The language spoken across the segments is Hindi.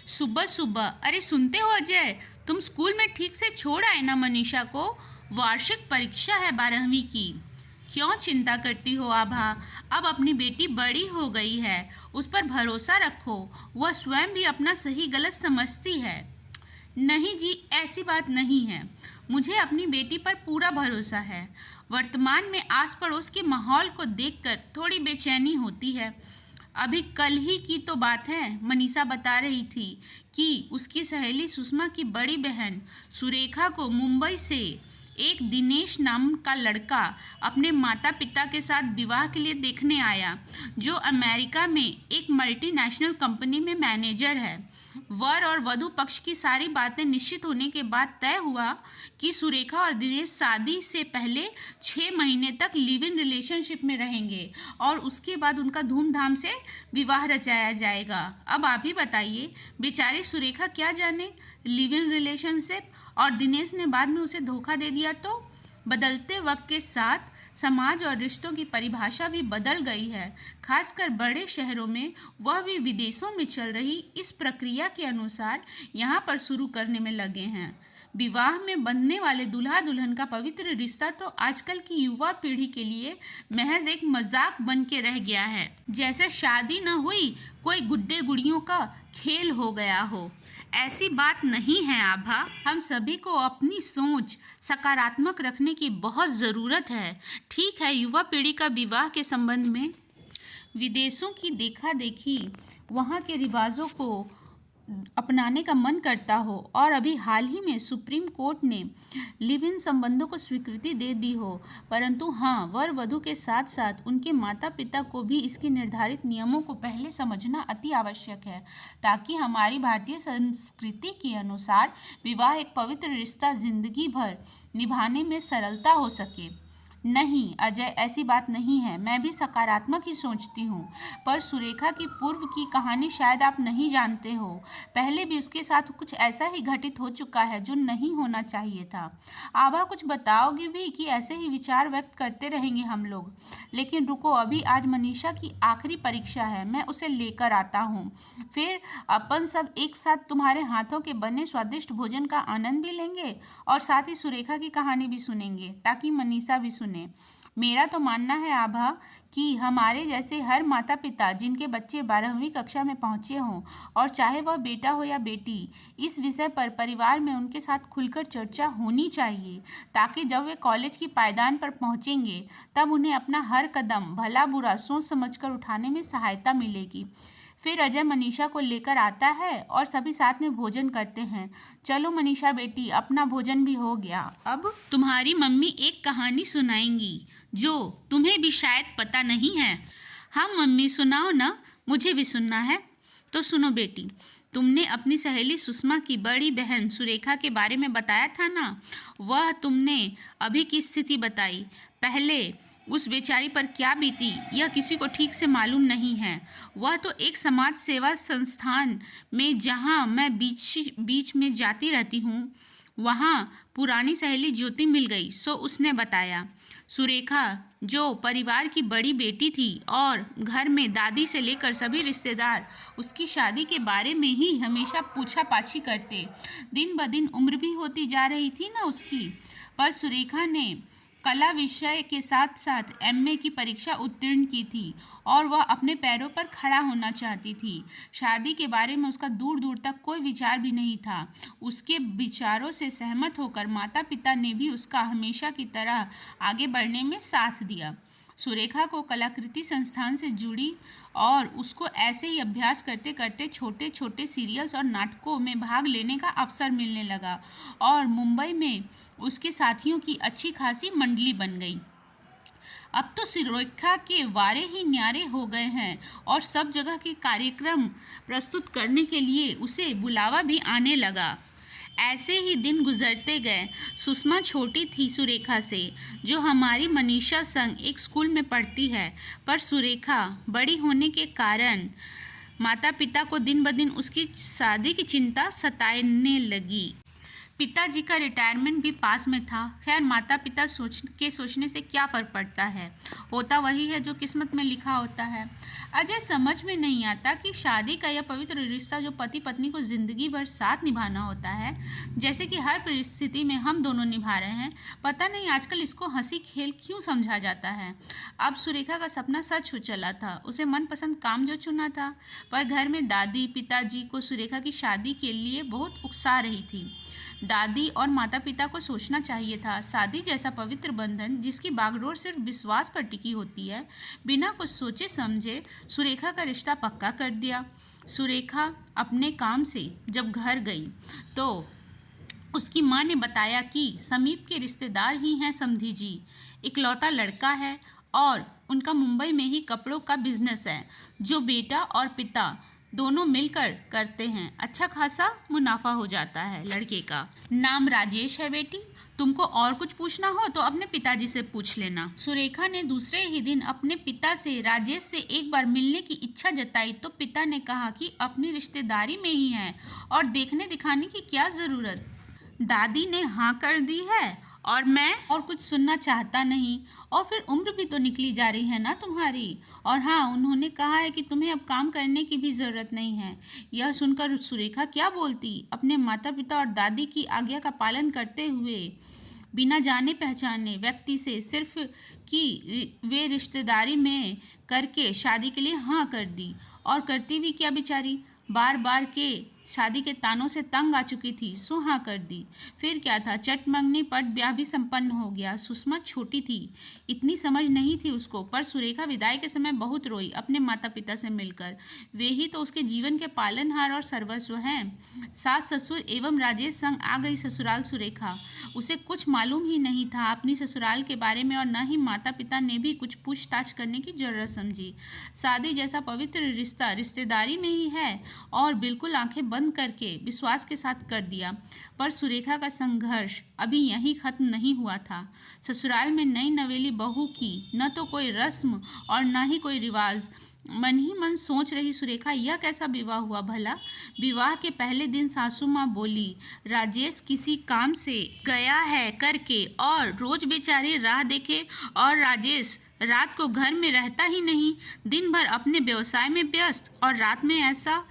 सुबह सुबह, अरे सुनते हो अजय, तुम स्कूल में ठीक से छोड़ आए ना मनीषा को। वार्षिक परीक्षा है 12वीं की। क्यों चिंता करती हो आभा? अब अपनी बेटी बड़ी हो गई है, उस पर भरोसा रखो। वह स्वयं भी अपना सही गलत समझती है। नहीं जी, ऐसी बात नहीं है। मुझे अपनी बेटी पर पूरा भरोसा है। वर्तमान में आस पड़ोस के माहौल को देखकर थोड़ी बेचैनी होती है। अभी कल ही की तो बात है, मनीषा बता रही थी कि उसकी सहेली सुषमा की बड़ी बहन सुरेखा को मुंबई से एक दिनेश नाम का लड़का अपने माता पिता के साथ विवाह के लिए देखने आया, जो अमेरिका में एक मल्टीनेशनल कंपनी में मैनेजर है। वर और वधू पक्ष की सारी बातें निश्चित होने के बाद तय हुआ कि सुरेखा और दिनेश शादी से पहले 6 महीने तक लिव इन रिलेशनशिप में रहेंगे और उसके बाद उनका धूमधाम से विवाह रचाया जाएगा। अब आप ही बताइए, बेचारी सुरेखा क्या जाने लिव इन रिलेशनशिप, और दिनेश ने बाद में उसे धोखा दे दिया तो। बदलते वक्त के साथ समाज और रिश्तों की परिभाषा भी बदल गई है, खासकर बड़े शहरों में। वह भी विदेशों में चल रही इस प्रक्रिया के अनुसार यहाँ पर शुरू करने में लगे हैं। विवाह में बंधने वाले दूल्हा दुल्हन का पवित्र रिश्ता तो आजकल की युवा पीढ़ी के लिए महज एक मजाक बन के रह गया है, जैसे शादी न हुई कोई गुड्डे गुड़ियों का खेल हो गया हो। ऐसी बात नहीं है आभा। हम सभी को अपनी सोच सकारात्मक रखने की बहुत ज़रूरत है। ठीक है, युवा पीढ़ी का विवाह के संबंध में विदेशों की देखा देखी, वहाँ के रिवाजों को अपनाने का मन करता हो, और अभी हाल ही में सुप्रीम कोर्ट ने लिव इन संबंधों को स्वीकृति दे दी हो, परंतु हाँ, वर वधू के साथ साथ उनके माता पिता को भी इसके निर्धारित नियमों को पहले समझना अति आवश्यक है, ताकि हमारी भारतीय संस्कृति के अनुसार विवाह एक पवित्र रिश्ता जिंदगी भर निभाने में सरलता हो सके। नहीं अजय, ऐसी बात नहीं है। मैं भी सकारात्मक ही सोचती हूँ, पर सुरेखा की पूर्व की कहानी शायद आप नहीं जानते हो। पहले भी उसके साथ कुछ ऐसा ही घटित हो चुका है जो नहीं होना चाहिए था। आभा, कुछ बताओगी भी कि ऐसे ही विचार व्यक्त करते रहेंगे हम लोग? लेकिन रुको, अभी आज मनीषा की आखिरी परीक्षा है, मैं उसे लेकर आता हूँ। फिर अपन सब एक साथ तुम्हारे हाथों के बने स्वादिष्ट भोजन का आनंद भी लेंगे और साथ ही सुरेखा की कहानी भी सुनेंगे, ताकि मनीषा भी सुने। मेरा तो मानना है आभा कि हमारे जैसे हर माता पिता जिनके बच्चे 12वीं कक्षा में पहुंचे हों, और चाहे वह बेटा हो या बेटी, इस विषय पर परिवार में उनके साथ खुलकर चर्चा होनी चाहिए, ताकि जब वे कॉलेज की पायदान पर पहुंचेंगे तब उन्हें अपना हर कदम भला बुरा सोच समझकर उठाने में सहायता मिलेगी। फिर अजय मनीषा को लेकर आता है और सभी साथ में भोजन करते हैं। चलो मनीषा बेटी, अपना भोजन भी हो गया। अब तुम्हारी मम्मी एक कहानी सुनाएंगी जो तुम्हें भी शायद पता नहीं है। हाँ मम्मी, सुनाओ ना, मुझे भी सुनना है। तो सुनो बेटी, तुमने अपनी सहेली सुषमा की बड़ी बहन सुरेखा के बारे में बताया था ना, वह तुमने अभी की स्थिति बताई। पहले उस बेचारी पर क्या बीती यह किसी को ठीक से मालूम नहीं है। वह तो एक समाज सेवा संस्थान में, जहाँ मैं बीच में जाती रहती हूँ, वहाँ पुरानी सहेली ज्योति मिल गई, सो उसने बताया। सुरेखा जो परिवार की बड़ी बेटी थी और घर में दादी से लेकर सभी रिश्तेदार उसकी शादी के बारे में ही हमेशा पूछा पाछी करते। दिन ब दिन उम्र भी होती जा रही थी ना उसकी, पर सुरेखा ने कला विषय के साथ साथ एमए की परीक्षा उत्तीर्ण की थी और वह अपने पैरों पर खड़ा होना चाहती थी। शादी के बारे में उसका दूर दूर तक कोई विचार भी नहीं था। उसके विचारों से सहमत होकर माता पिता ने भी उसका हमेशा की तरह आगे बढ़ने में साथ दिया। सुरेखा को कलाकृति संस्थान से जुड़ी और उसको ऐसे ही अभ्यास करते करते छोटे छोटे सीरियल्स और नाटकों में भाग लेने का अवसर मिलने लगा और मुंबई में उसके साथियों की अच्छी खासी मंडली बन गई। अब तो सुरेखा के वारे ही न्यारे हो गए हैं और सब जगह के कार्यक्रम प्रस्तुत करने के लिए उसे बुलावा भी आने लगा। ऐसे ही दिन गुजरते गए। सुषमा छोटी थी सुरेखा से, जो हमारी मनीषा संग एक स्कूल में पढ़ती है, पर सुरेखा बड़ी होने के कारण माता पिता को दिन ब दिन उसकी शादी की चिंता सताने लगी। पिताजी का रिटायरमेंट भी पास में था। खैर, माता पिता सोचने से क्या फ़र्क पड़ता है, होता वही है जो किस्मत में लिखा होता है। अजय समझ में नहीं आता कि शादी का यह पवित्र रिश्ता जो पति पत्नी को ज़िंदगी भर साथ निभाना होता है, जैसे कि हर परिस्थिति में हम दोनों निभा रहे हैं, पता नहीं आजकल इसको हंसी खेल क्यों समझा जाता है। अब सुरेखा का सपना सच हो चला था। उसे मनपसंद काम जो चुना था, पर घर में दादी पिताजी को सुरेखा की शादी के लिए बहुत उकसा रही थी। दादी और माता पिता को सोचना चाहिए था। शादी जैसा पवित्र बंधन जिसकी बागडोर सिर्फ विश्वास पर टिकी होती है, बिना कुछ सोचे समझे सुरेखा का रिश्ता पक्का कर दिया। सुरेखा अपने काम से जब घर गई तो उसकी माँ ने बताया कि समीप के रिश्तेदार ही हैं समधी जी, इकलौता लड़का है और उनका मुंबई में ही कपड़ों का बिजनेस है जो बेटा और पिता दोनों मिलकर करते हैं। अच्छा खासा मुनाफा हो जाता है। लड़के का नाम राजेश है। बेटी, तुमको और कुछ पूछना हो तो अपने पिताजी से पूछ लेना। सुरेखा ने दूसरे ही दिन अपने पिता से राजेश से एक बार मिलने की इच्छा जताई तो पिता ने कहा कि अपनी रिश्तेदारी में ही है और देखने दिखाने की क्या ज़रूरत। दादी ने हाँ कर दी है और मैं और कुछ सुनना चाहता नहीं। और फिर उम्र भी तो निकली जा रही है ना तुम्हारी। और हाँ, उन्होंने कहा है कि तुम्हें अब काम करने की भी ज़रूरत नहीं है। यह सुनकर सुरेखा क्या बोलती। अपने माता पिता और दादी की आज्ञा का पालन करते हुए बिना जाने पहचाने व्यक्ति से सिर्फ कि वे रिश्तेदारी में करके शादी के लिए हाँ कर दी। और करती भी क्या बेचारी, बार बार के शादी के तानों से तंग आ चुकी थी, सो हाँ कर दी। फिर क्या था, चट मंगनी पट ब्याह भी संपन्न हो गया। सुषमा छोटी थी, इतनी समझ नहीं थी उसको, पर सुरेखा विदाई के समय बहुत रोई अपने माता पिता से मिलकर। वे ही तो उसके जीवन के पालनहार और सर्वस्व हैं। सास ससुर एवं राजेश संग आ गई ससुराल सुरेखा। उसे कुछ मालूम ही नहीं था अपनी ससुराल के बारे में और न ही माता पिता ने भी कुछ पूछताछ करने की जरूरत समझी। शादी जैसा पवित्र रिश्ता रिश्तेदारी में ही है और बिल्कुल आंखें बंद करके विश्वास के साथ कर दिया। पर सुरेखा का संघर्ष अभी यहीं खत्म नहीं हुआ था। ससुराल में नई नवेली बहू की न तो कोई रस्म और न ही कोई रिवाज। मन ही मन सोच रही सुरेखा, यह कैसा विवाह हुआ भला। विवाह के पहले दिन सासू माँ बोली, राजेश किसी काम से गया है करके और रोज बेचारी राह देखे और राजेश रात को घर में रहता ही नहीं, दिन भर अपने व्यवसाय में व्यस्त और रात में ऐसा।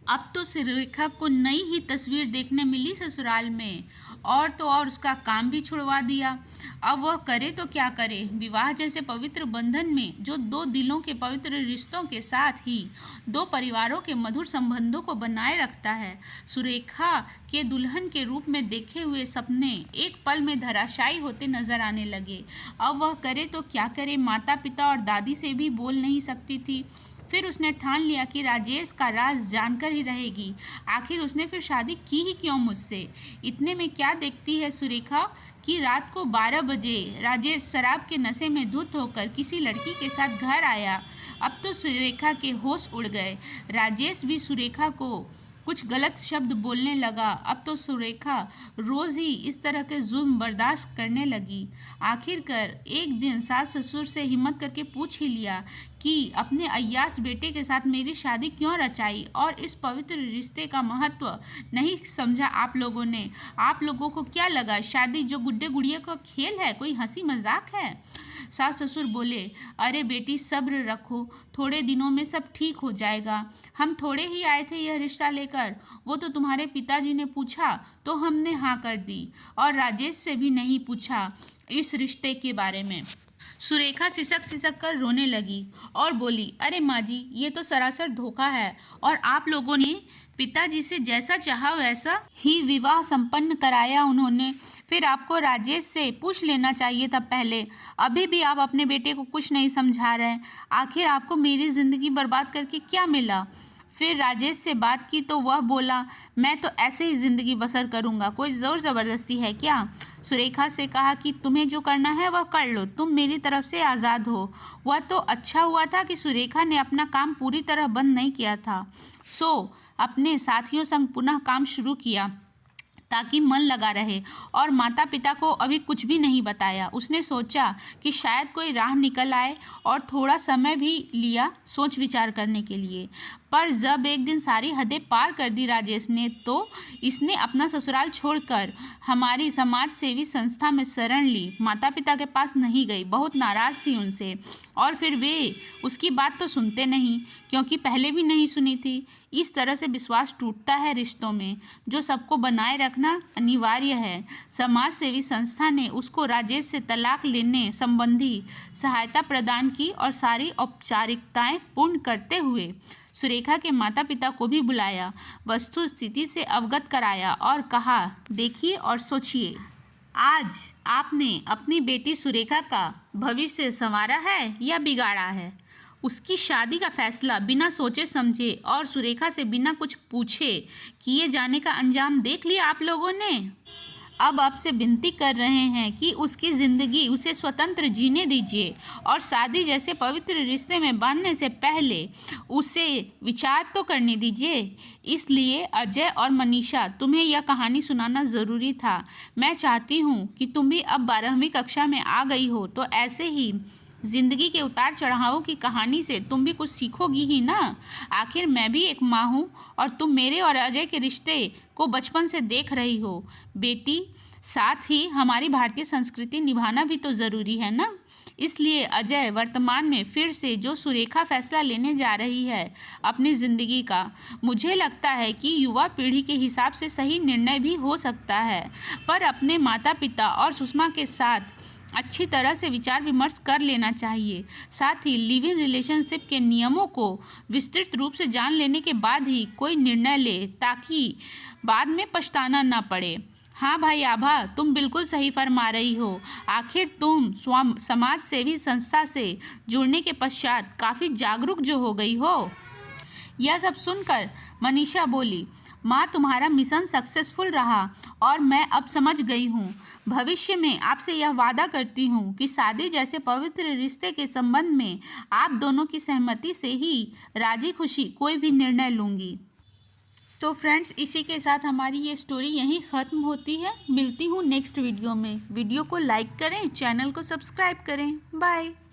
अब तो सुरेखा को नई ही तस्वीर देखने मिली ससुराल में, और तो और उसका काम भी छुड़वा दिया। अब वह करे तो क्या करे। विवाह जैसे पवित्र बंधन में जो दो दिलों के पवित्र रिश्तों के साथ ही दो परिवारों के मधुर संबंधों को बनाए रखता है, सुरेखा के दुल्हन के रूप में देखे हुए सपने एक पल में धराशायी होते नजर आने लगे। अब वह करे तो क्या करे। माता पिता और दादी से भी बोल नहीं सकती थी। फिर उसने ठान लिया कि राजेश का राज जानकर ही रहेगी। आखिर उसने फिर शादी की ही क्यों मुझसे। इतने में क्या देखती है सुरेखा कि रात को 12 बजे राजेश शराब के नशे में धुत होकर किसी लड़की के साथ घर आया। अब तो सुरेखा के होश उड़ गए। राजेश भी सुरेखा को कुछ गलत शब्द बोलने लगा। अब तो सुरेखा रोज़ ही इस तरह के जुल्म बर्दाश्त करने लगी। आखिरकार एक दिन सास ससुर से हिम्मत करके पूछ ही लिया कि अपने अय्यास बेटे के साथ मेरी शादी क्यों रचाई और इस पवित्र रिश्ते का महत्व नहीं समझा आप लोगों ने। आप लोगों को क्या लगा शादी जो गुड्डे गुड़िया का खेल है, कोई हंसी मजाक है। सास ससुर बोले, अरे बेटी सब्र रखो, थोड़े दिनों में सब ठीक हो जाएगा। हम थोड़े ही आए थे यह रिश्ता लेकर, वो तो तुम्हारे पिताजी ने पूछा तो हमने हाँ कर दी और राजेश से भी नहीं पूछा इस रिश्ते के बारे में। सुरेखा सिसक सिसक कर रोने लगी और बोली, अरे माँ जी, ये तो सरासर धोखा है और आप लोगों ने पिताजी से जैसा चाहा वैसा ही विवाह संपन्न कराया उन्होंने। फिर आपको राजेश से पूछ लेना चाहिए था पहले। अभी भी आप अपने बेटे को कुछ नहीं समझा रहे। आखिर आपको मेरी ज़िंदगी बर्बाद करके क्या मिला। फिर राजेश से बात की तो वह बोला, मैं तो ऐसे ही ज़िंदगी बसर करूँगा, कोई ज़ोर ज़बरदस्ती है क्या। सुरेखा से कहा कि तुम्हें जो करना है वह कर लो, तुम मेरी तरफ से आज़ाद हो। वह तो अच्छा हुआ था कि सुरेखा ने अपना काम पूरी तरह बंद नहीं किया था, सो अपने साथियों संग पुनः काम शुरू किया ताकि मन लगा रहे और माता पिता को अभी कुछ भी नहीं बताया। उसने सोचा कि शायद कोई राह निकल आए और थोड़ा समय भी लिया सोच विचार करने के लिए। पर जब एक दिन सारी हदें पार कर दी राजेश ने, तो इसने अपना ससुराल छोड़कर हमारी समाज सेवी संस्था में शरण ली। माता पिता के पास नहीं गई, बहुत नाराज़ थी उनसे, और फिर वे उसकी बात तो सुनते नहीं, क्योंकि पहले भी नहीं सुनी थी। इस तरह से विश्वास टूटता है रिश्तों में, जो सबको बनाए रखना अनिवार्य है। समाज सेवी संस्था ने उसको राजेश से तलाक लेने संबंधी सहायता प्रदान की और सारी औपचारिकताएं पूर्ण करते हुए सुरेखा के माता पिता को भी बुलाया, वस्तु स्थिति से अवगत कराया और कहा, देखिए और सोचिए, आज आपने अपनी बेटी सुरेखा का भविष्य संवारा है या बिगाड़ा है। उसकी शादी का फैसला बिना सोचे समझे और सुरेखा से बिना कुछ पूछे किए जाने का अंजाम देख लिया आप लोगों ने। अब आपसे विनती कर रहे हैं कि उसकी ज़िंदगी उसे स्वतंत्र जीने दीजिए और शादी जैसे पवित्र रिश्ते में बांधने से पहले उसे विचार तो करने दीजिए। इसलिए अजय और मनीषा, तुम्हें यह कहानी सुनाना ज़रूरी था। मैं चाहती हूँ कि तुम भी अब 12वीं कक्षा में आ गई हो, तो ऐसे ही ज़िंदगी के उतार चढ़ावों की कहानी से तुम भी कुछ सीखोगी ही ना। आखिर मैं भी एक माँ हूँ और तुम मेरे और अजय के रिश्ते को बचपन से देख रही हो बेटी। साथ ही हमारी भारतीय संस्कृति निभाना भी तो ज़रूरी है ना। इसलिए अजय वर्तमान में फिर से जो सुरेखा फैसला लेने जा रही है अपनी ज़िंदगी का, मुझे लगता है कि युवा पीढ़ी के हिसाब से सही निर्णय भी हो सकता है। पर अपने माता पिता और सुषमा के साथ अच्छी तरह से विचार विमर्श कर लेना चाहिए। साथ ही लिव इन रिलेशनशिप के नियमों को विस्तृत रूप से जान लेने के बाद ही कोई निर्णय ले, ताकि बाद में पछताना ना पड़े। हाँ भाई आभा, तुम बिल्कुल सही फरमा रही हो। आखिर तुम समाज सेवी संस्था से जुड़ने के पश्चात काफ़ी जागरूक जो हो गई हो। यह सब सुनकर मनीषा बोली, माँ, तुम्हारा मिशन सक्सेसफुल रहा और मैं अब समझ गई हूँ। भविष्य में आपसे यह वादा करती हूँ कि शादी जैसे पवित्र रिश्ते के संबंध में आप दोनों की सहमति से ही राजी खुशी कोई भी निर्णय लूँगी। तो फ्रेंड्स, इसी के साथ हमारी ये स्टोरी यहीं ख़त्म होती है। मिलती हूँ नेक्स्ट वीडियो में। वीडियो को लाइक करें, चैनल को सब्सक्राइब करें। बाय।